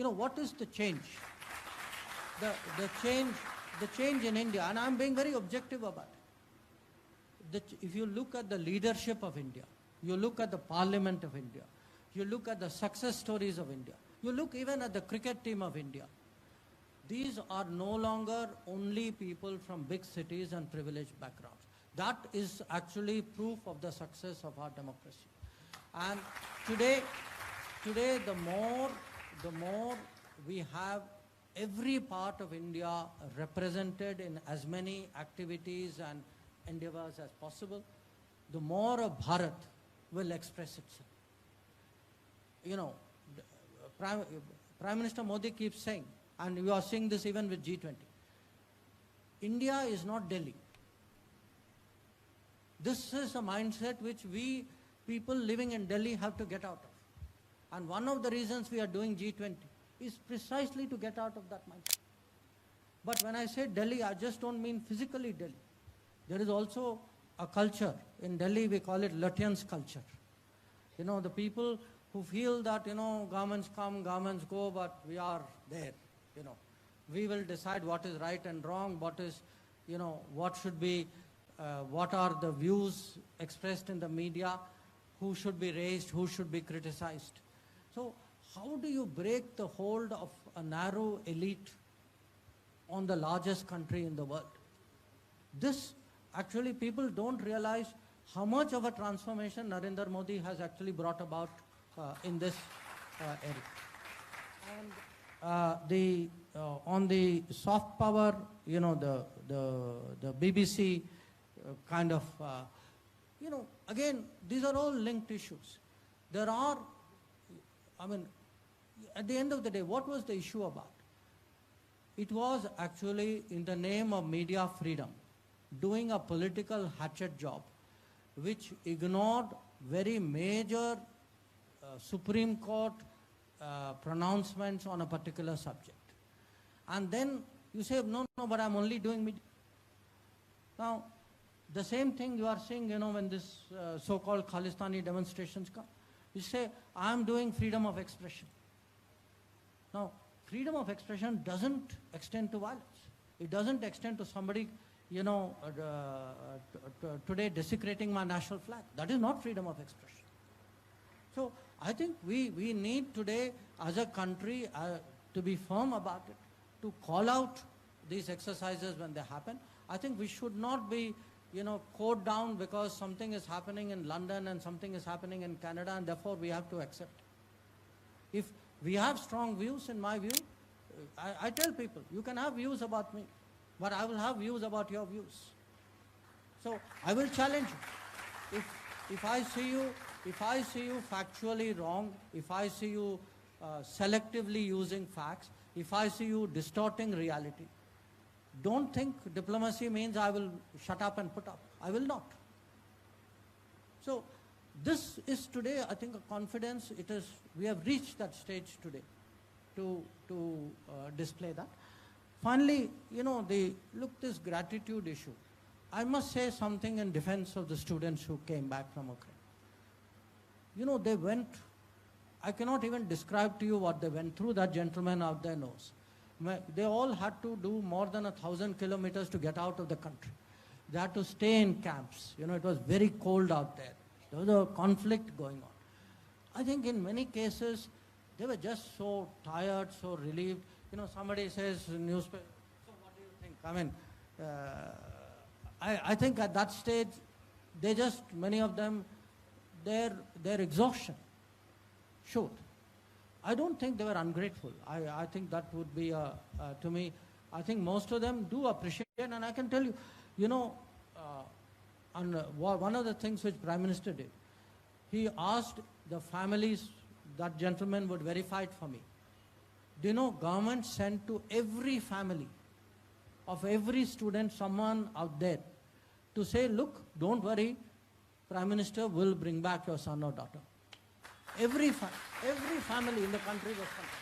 You know, what is the change? The change in India, and I'm being very objective about it. If you look at the leadership of India, you look at the Parliament of India, you look at the success stories of India, you look even at the cricket team of India, these are no longer only people from big cities and privileged backgrounds. That is actually proof of the success of our democracy. And today the more we have every part of India represented in as many activities and endeavors as possible, the more of Bharat will express itself. You know, Prime Minister Modi keeps saying, and you are seeing this even with G20, India is not Delhi. This is a mindset which we people living in Delhi have to get out of. And one of the reasons we are doing G20 is precisely to get out of that mindset. But when I say Delhi, I just don't mean physically Delhi. There is also a culture. In Delhi, we call it Lutyens culture. You know, the people who feel that, you know, governments come, governments go, but we are there, you know. We will decide what is right and wrong, what is, you know, what should be, what are the views expressed in the media, who should be raised, who should be criticized. So how do you break the hold of a narrow elite on the largest country in the world? This, actually, people don't realize how much of a transformation Narendra Modi has actually brought about in this area. And on the soft power, you know, the BBC kind of, you know, again, these are all linked issues. There are, I mean, at the end of the day, what was the issue about? It was actually in the name of media freedom, doing a political hatchet job, which ignored very major Supreme Court pronouncements on a particular subject. And then you say, no, but I'm only doing media. Now, the same thing you are seeing, you know, when this so-called Khalistani demonstrations come. You say, I'm doing freedom of expression. Now, freedom of expression doesn't extend to violence. It doesn't extend to somebody, you know, today desecrating my national flag. That is not freedom of expression. So I think we need today as a country to be firm about it, to call out these exercises when they happen. I think we should not be, you know, caught down because something is happening in London and something is happening in Canada, and therefore we have to accept it. If we have strong views, in my view, I tell people, you can have views about me, but I will have views about your views. So I will challenge you. If I see you factually wrong, if I see you selectively using facts, if I see you distorting reality, don't think diplomacy means I will shut up and put up. I will not. So this is today, I think, a confidence. We have reached that stage today to display that. Finally, you know, this gratitude issue. I must say something in defense of the students who came back from Ukraine. You know, they went, I cannot even describe to you what they went through. That gentleman out there knows. They all had to do more than 1,000 kilometers to get out of the country. They had to stay in camps. You know, it was very cold out there. There was a conflict going on. I think in many cases, they were just so tired, so relieved. You know, somebody says in newspaper, so what do you think? I mean, I think at that stage, they just, many of them, their exhaustion showed. I don't think they were ungrateful. I think that would be, to me, I think most of them do appreciate, and I can tell you, you know, one of the things which Prime Minister did, he asked the families, that gentleman would verify it for me. Do you know, government sent to every family of every student someone out there to say, look, don't worry, Prime Minister will bring back your son or daughter. Every family in the country was contacted.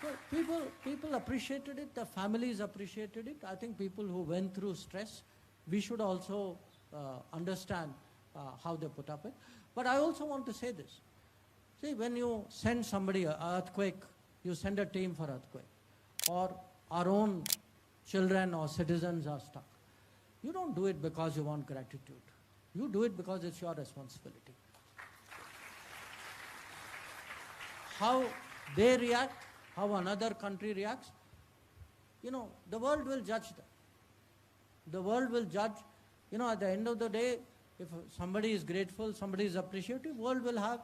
So people appreciated it, the families appreciated it. I think people who went through stress, we should also understand how they put up it. But I also want to say this. See, when you send somebody an earthquake, you send a team for earthquake, or our own children or citizens are stuck. You don't do it because you want gratitude. You do it because it's your responsibility. How they react, how another country reacts, the world will judge them. The world will judge, at the end of the day, if somebody is grateful, somebody is appreciative, world will have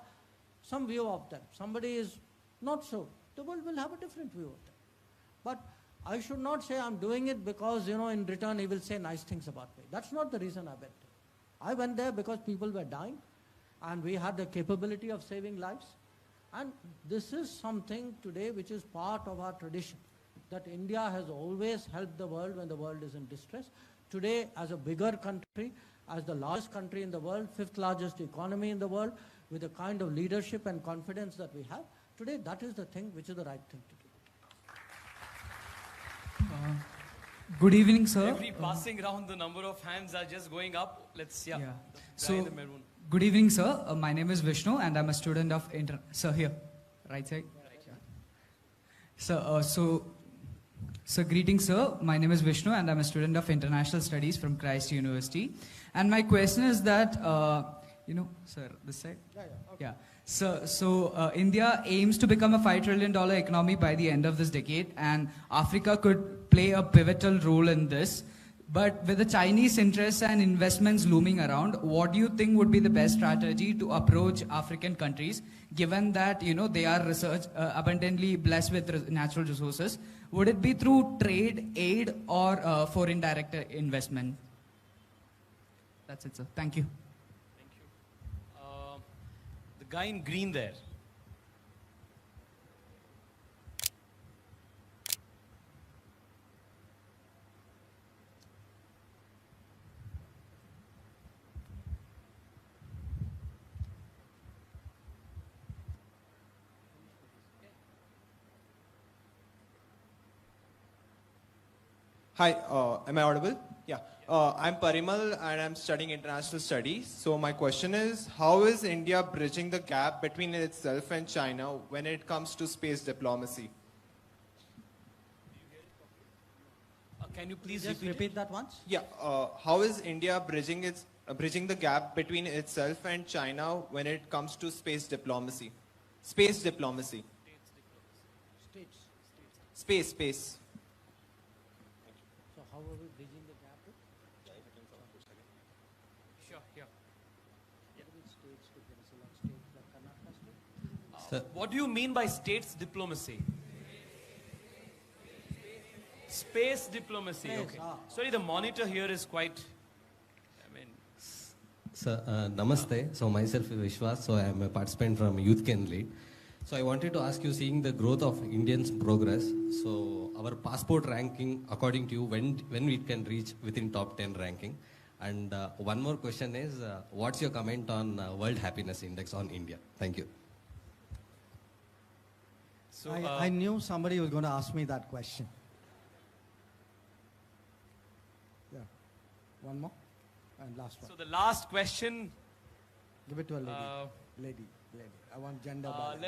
some view of them. Somebody is not so, the world will have a different view of them. But I should not say I'm doing it because, in return he will say nice things about me. That's not the reason I went there. I went there because people were dying and we had the capability of saving lives. And this is something today which is part of our tradition, that India has always helped the world when the world is in distress. Today, as a bigger country, as the largest country in the world, 5th largest economy in the world, with the kind of leadership and confidence that we have, today that is the thing which is the right thing to do. Good evening, sir. Every passing round, the number of hands are just going up. So, good evening, sir. My name is Vishnu, and I'm a student of Sir, here, right side. Yeah. So, greetings, sir. My name is Vishnu, and I'm a student of International Studies from Christ University. And my question is that, sir, this side. Yeah. So India aims to become a $5 trillion economy by the end of this decade, and Africa could play a pivotal role in this. But with the Chinese interests and investments looming around, what do you think would be the best strategy to approach African countries, given that, they are abundantly blessed with natural resources? Would it be through trade, aid, or foreign direct investment? That's it, sir. Thank you. The guy in green there. Hi, am I audible? Yeah. I'm Parimal and I'm studying international studies. So my question is, how is India bridging the gap between itself and China when it comes to space diplomacy? Can you please Just repeat that once? Yeah. How is India bridging the gap between itself and China when it comes to space diplomacy? Space diplomacy. Space. So how are we bridging the gap? Sure, yeah. What do you mean by states diplomacy? Space diplomacy. Okay. Sorry, the monitor here is quite. Sir, namaste. So myself is Vishwas. So I am a participant from Youth Can Lead. So I wanted to ask you, seeing the growth of Indians' progress, so our passport ranking, according to you, when we can reach within top 10 ranking? And one more question is, what's your comment on World Happiness Index on India? Thank you. So I knew somebody was going to ask me that question. Yeah. One more and last one. So the last question. Give it to a lady. Lady. I want gender balance.